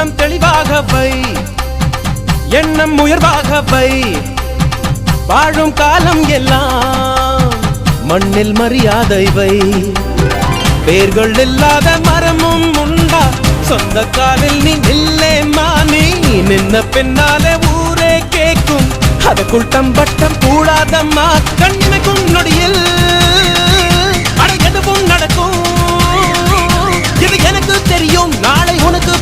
உள்ளம் தெளிவாக வை, எண்ணம் உயர்வாக வை. வாழும் காலம் எல்லாம் மண்ணில் மரியாதை வை. வேர்கள் இல்லாத மரமும் உண்டா, சொந்த காலில் நீ நில்லே மானி. நின்ன பின்னாலே ஊரே கேட்கும், அதற்குள் தம்பட்டம் கூடாதம்மா. கண்ணிமைக்கும் நொடியில் எதுவும் நடக்கும், இது எனக்கு தெரியும். நாளை உனக்கு